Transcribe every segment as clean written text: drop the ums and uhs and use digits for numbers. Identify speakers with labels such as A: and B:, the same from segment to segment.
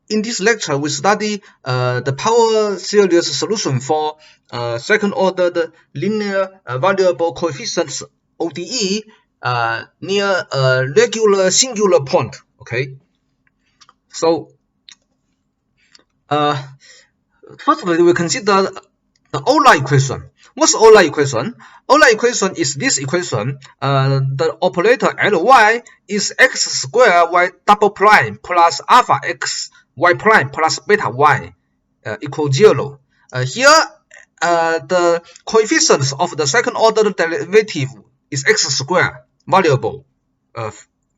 A: in this lecture, we study the power series solution for second-order linear variable coefficients ODE near a regular singular point. Okay, so firstly, we consider the Euler equation. What's Euler equation? Euler equation is this equation. The operator Ly is x squared y double prime plus alpha x y prime plus beta y equal 0. Here, the coefficients of the second order derivative is x squared variable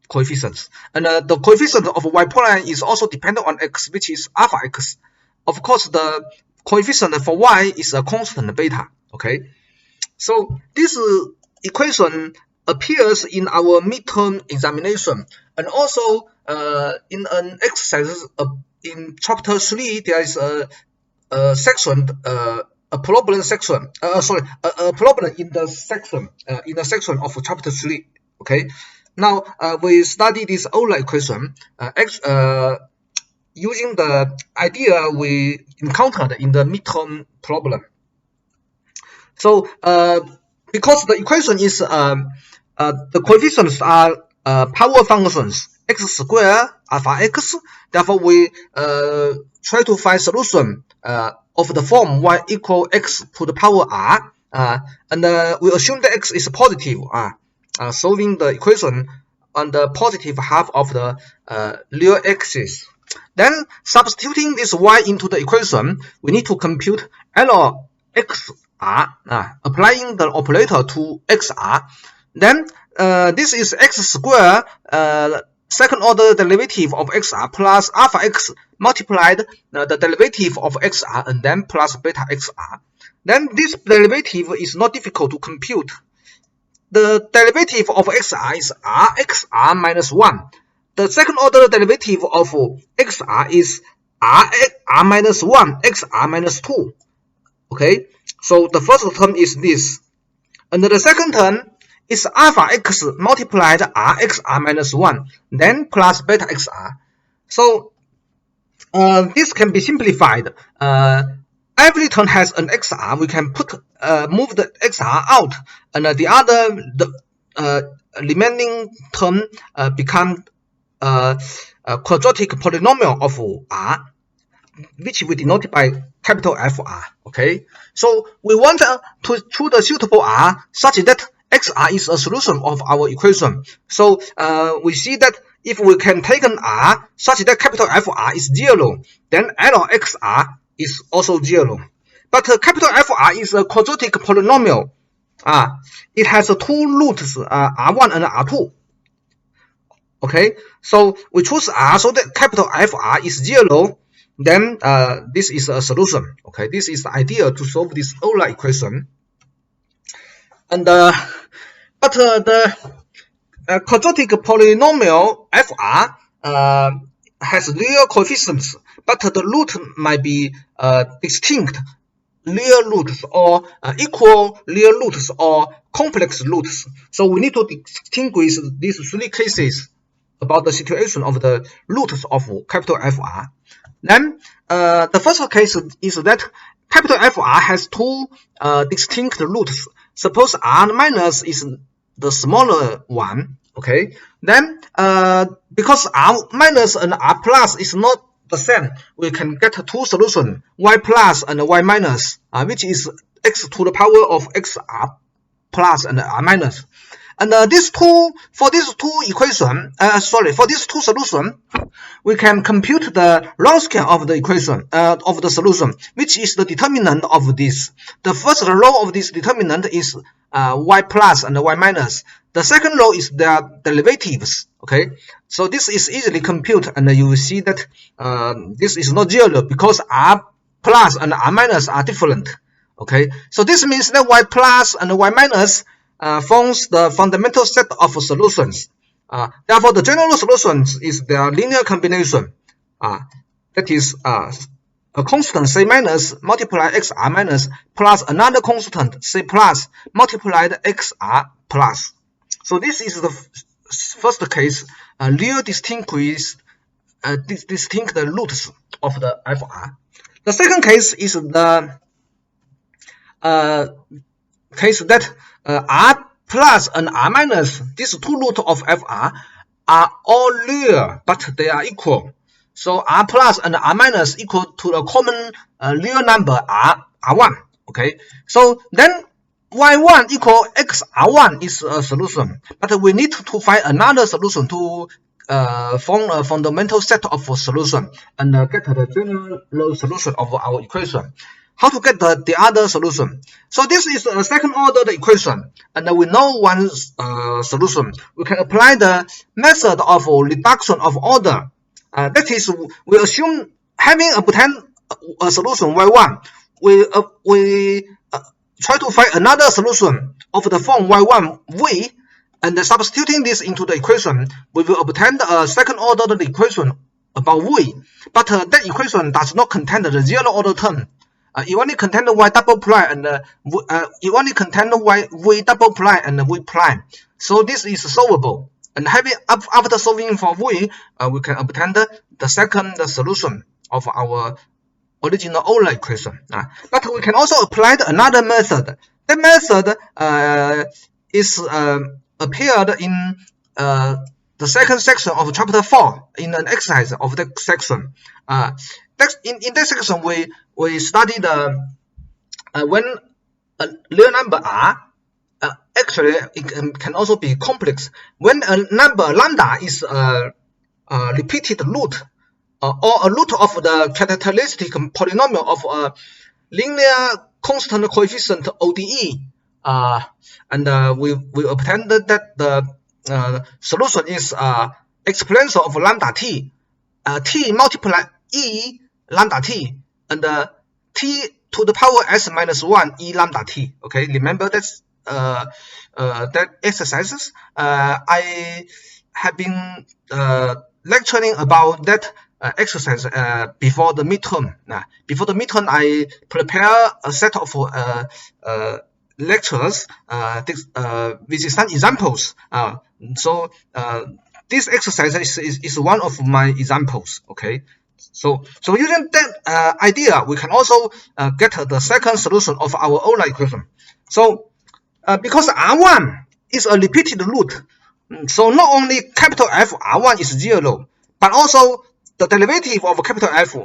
A: coefficients, and the coefficient of y prime is also dependent on x, which is alpha x. Of course, the coefficient for y is a constant beta. Okay, so this equation appears in our midterm examination, and also in an exercise in chapter 3. There is a section, a problem section. A problem in the section of chapter 3. Okay, now we study this Euler equation. Using the idea we encountered in the midterm problem. So because the equation is the coefficients are power functions x squared alpha x, therefore we try to find solution of the form y equal x to the power r, and we assume that x is positive, solving the equation on the positive half of the real axis. Then, substituting this y into the equation, we need to compute L xr, applying the operator to xr. Then, this is x squared, second order derivative of xr plus alpha x multiplied the derivative of xr and then plus beta xr. Then, this derivative is not difficult to compute. The derivative of xr is rxr minus 1. The second order derivative of xr is r minus 1, xr minus 2. Okay, so the first term is this. And the second term is alpha x multiplied rxr minus 1, then plus beta xr. So this can be simplified. Every term has an xr. We can move the xr out, and the remaining term become quadratic polynomial of r, which we denote by capital Fr. Okay, so we want to choose a suitable r such that xr is a solution of our equation. So we see that if we can take an r such that capital Fr is 0, then Lxr is also 0. But capital Fr is a quadratic polynomial. It has two roots, r1 and r2. Okay, so we choose r so that capital Fr is 0. Then this is a solution. Okay, this is the idea to solve this Euler equation. And but the quadratic polynomial Fr has real coefficients, but the root might be distinct real roots, or equal real roots, or complex roots. So we need to distinguish these three cases about the situation of the roots of capital Fr. Then the first case is that capital Fr has two distinct roots. Suppose r minus is the smaller one. Okay, then because r minus and r plus is not the same, we can get two solutions, y plus and y minus, which is x to the power of xr plus and r minus. And for these two solutions, we can compute the Wronskian of the equation of the solution, which is the determinant of this. The first row of this determinant is y plus and y minus. The second row is their derivatives. Okay, so this is easily computed, and you will see that this is not 0 because r plus and r minus are different. Okay, so this means that y plus and y minus forms the fundamental set of solutions. Therefore, the general solution is their linear combination. That is a constant c minus multiplied xr minus plus another constant c plus multiplied xr plus. So this is the first case, real distinguished distinct roots of the fr. The second case is the case that r plus and r minus, these two roots of fr, are all real, but they are equal. So r plus and r minus equal to the common real number r1. Okay, so then y1 equal xr1 is a solution, but we need to find another solution to form a fundamental set of solution and get the general solution of our equation. How to get the other solution? So this is a second order equation, and we know one solution. We can apply the method of reduction of order. That is, we assume having obtained a solution y1, we try to find another solution of the form y1 v, and substituting this into the equation, we will obtain a second order equation about v. But that equation does not contain the zero order term. It only contains the y double prime and it only contains the y v double prime and v prime. So this is solvable. And having after solving for v, we can obtain the second solution of our original Euler equation. But we can also apply another method. That method is appeared in the second section of chapter 4 in an exercise of that section. In that section, we study the when a real number r, actually it can also be complex. When a number lambda is a repeated root or a root of the characteristic polynomial of a linear constant coefficient ode, and we obtain that the solution is exponential of lambda t, t multiply e lambda t, and t to the power s minus 1 e lambda t. Okay, remember that's that exercises. I have been lecturing about that exercise before the midterm. Before the midterm, I prepare a set of lectures with some examples. So this exercise is one of my examples. Okay. So using that idea, we can also get the second solution of our Euler equation. So because r1 is a repeated root, so not only capital F r1 is 0, but also the derivative of capital F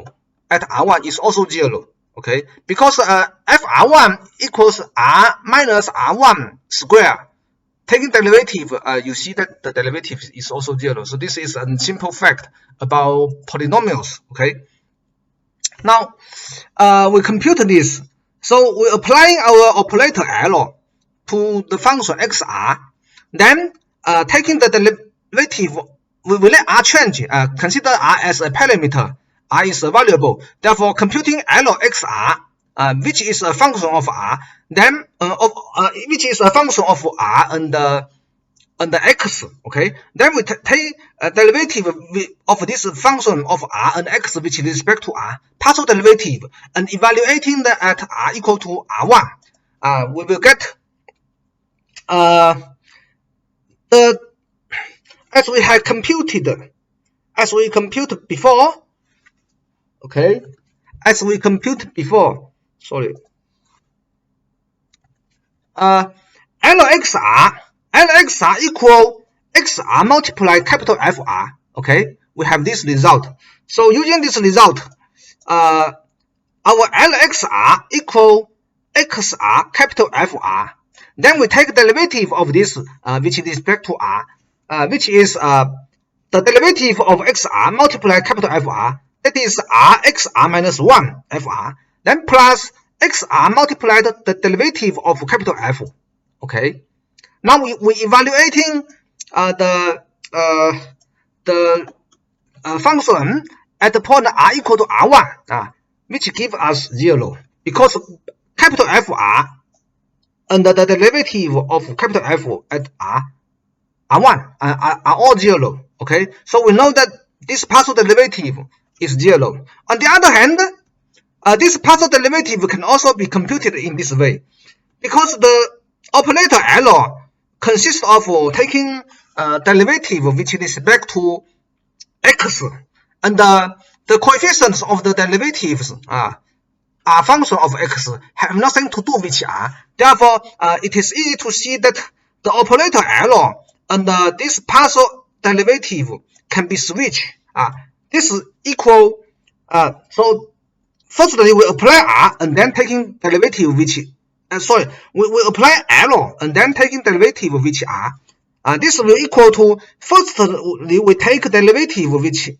A: at r1 is also 0. Okay, because f r1 equals r minus r1 square. Taking derivative, you see that the derivative is also 0. So this is a simple fact about polynomials. Okay. Now we compute this. So we're applying our operator L to the function xr. Then taking the derivative, we will let r change. Consider r as a parameter. R is a variable. Therefore, computing L xr, which is a function of r, then which is a function of r and the x. Okay, then we take a derivative of this function of r and x with respect to r, partial derivative, and evaluating that at r equal to r1. We will get as we had computed, as we computed before. Okay, as we computed before. Sorry. LXR equal XR multiply capital FR. Okay, we have this result. So using this result, our LXR equal XR capital FR. Then we take the derivative of this, which is respect to R, which is the derivative of XR multiply capital FR. That is RXR minus 1 FR. Then plus XR multiplied the derivative of capital F. Okay. Now we evaluating the function at the point r equal to r1, which give us 0, because capital FR and the derivative of capital F at r1 are all 0. Okay, so we know that this partial derivative is 0. On the other hand, this partial derivative can also be computed in this way, because the operator L consists of taking derivative with respect to x and the coefficients of the derivatives are function of x have nothing to do with r. Therefore, it is easy to see that the operator L and this partial derivative can be switched. This is equal. So firstly, we apply r and then taking derivative which we apply L and then taking derivative which r. This will equal to firstly we take derivative which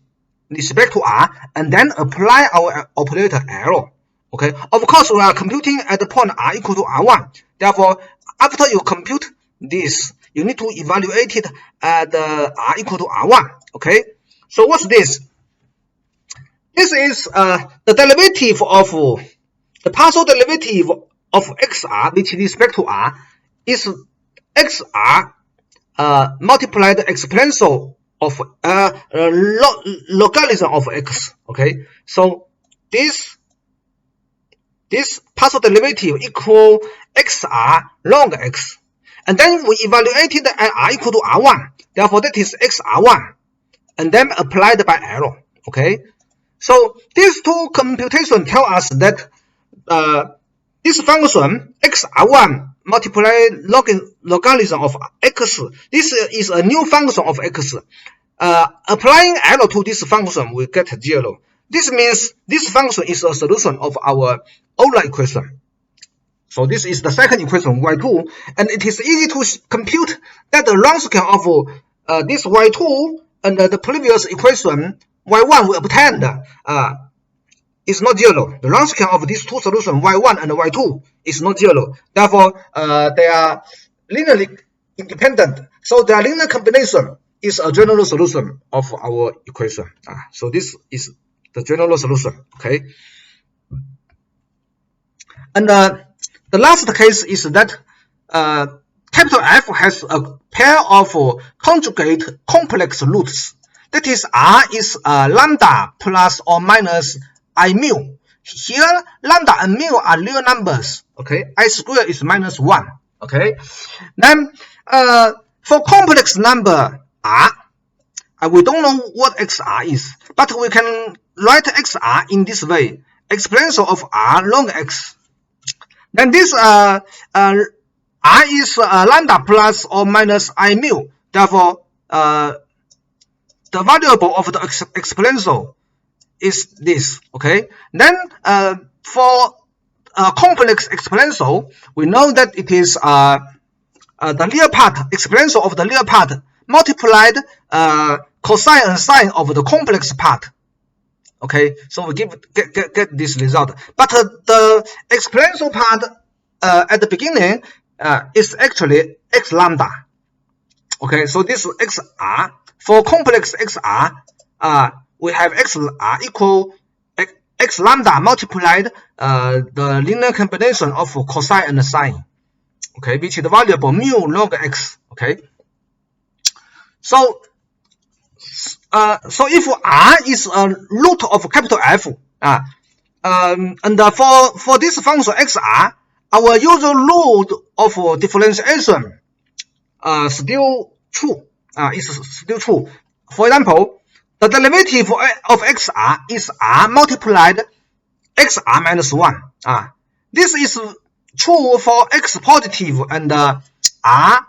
A: respect to r and then apply our operator L. Okay, of course we are computing at the point r equal to r1. Therefore, after you compute this, you need to evaluate it at r equal to r1. Okay, so what's this? This is the derivative of the partial derivative of xr which respect to r is xr multiplied exponential of logarithm of x. Okay, so this partial derivative equal xr log x, and then we evaluated at r equal to r1. Therefore, that is xr1, and then applied by L. Okay, so these two computations tell us that this function xr1 multiplied logarithm of x, this is a new function of x. Applying L to this function, we get 0. This means this function is a solution of our Euler equation. So this is the second equation, y2, and it is easy to compute that the rank scale of this y2 and the previous equation y1 we obtained is not 0. The rank scale of these two solutions, y1 and y2, is not 0. Therefore, they are linearly independent. So their linear combination is a general solution of our equation. So this is the general solution. Okay. And the last case is that capital F has a pair of conjugate complex roots. That is, R is lambda plus or minus I mu. Here, lambda and mu are real numbers. Okay, I square is minus 1. Okay, then for complex number R, we don't know what xr is, but we can write xr in this way: exponential of r log x. Then this r is lambda plus or minus I mu. Therefore, the variable of the exponential is this. Okay. Then for complex exponential, we know that it is the real part, exponential of the real part multiplied cosine and sine of the complex part. Okay, so we get this result. But the exponential part at the beginning is actually x lambda. Okay, so this is xr. For complex xr, we have xr equal x lambda multiplied the linear combination of cosine and sine. Okay, which is the variable mu log x. Okay, so if r is a root of capital F, and for this function xr, our usual rule of differentiation still true. Is still true. For example, the derivative of xr is r multiplied xr minus 1. This is true for x positive and r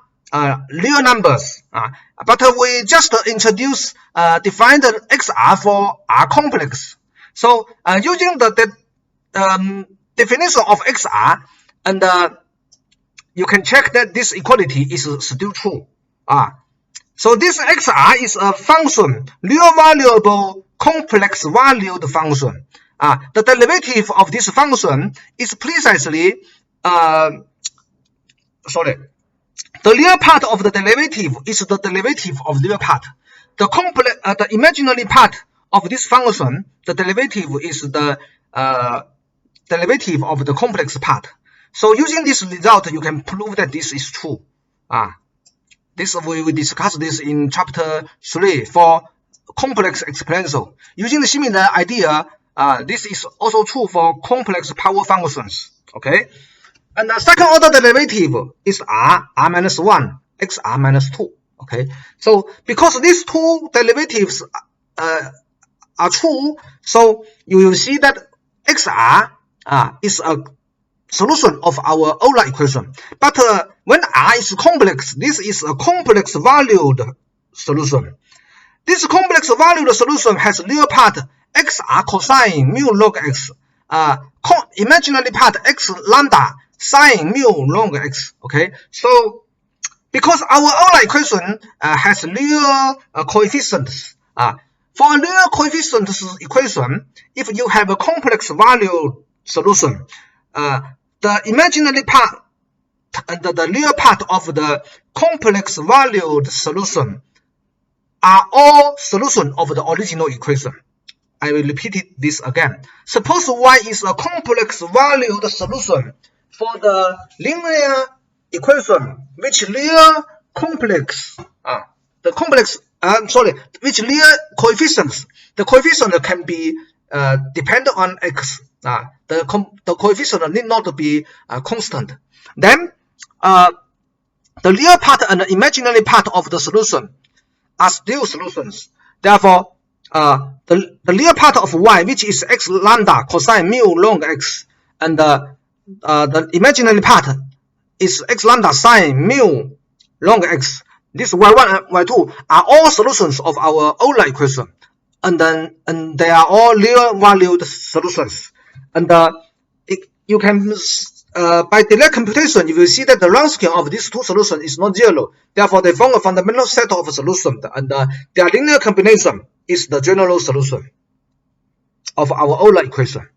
A: real numbers. But we just defined xr for r complex. So using the definition of xr, and you can check that this equality is still true. So this xr is a function, real variable complex valued function. The derivative of this function is precisely the real part of the derivative is the derivative of the real part. The imaginary part of this function, the derivative is the derivative of the complex part. So using this result, you can prove that this is true. This we will discuss this in chapter 3 for complex exponential. Using the similar idea, this is also true for complex power functions. Okay, and the second order derivative is r minus 1, xr minus 2. Okay, so because these two derivatives are true, so you will see that XR is a solution of our Euler equation. But when R is complex, this is a complex valued solution. This complex valued solution has real part XR cosine mu log X, imaginary part X lambda sine mu log X. Okay, so because our Euler equation has real coefficients, for a real coefficients equation, if you have a complex valued solution, the imaginary part and the real part of the complex valued solution are all solution of the original equation. I will repeat this again. Suppose Y is a complex valued solution for the linear equation which real complex which real coefficients. The coefficient can be dependent on X. The coefficient need not be constant. Then the real part and the imaginary part of the solution are still solutions. Therefore, the real part of Y, which is X lambda cosine mu log X, and the imaginary part is X lambda sine mu log X. This Y1 and Y2 are all solutions of our Euler equation, and they are all real valued solutions. And you can by direct computation, you will see that the Wronskian of these two solutions is not zero. Therefore, they form a fundamental set of solutions, and their linear combination is the general solution of our Euler equation.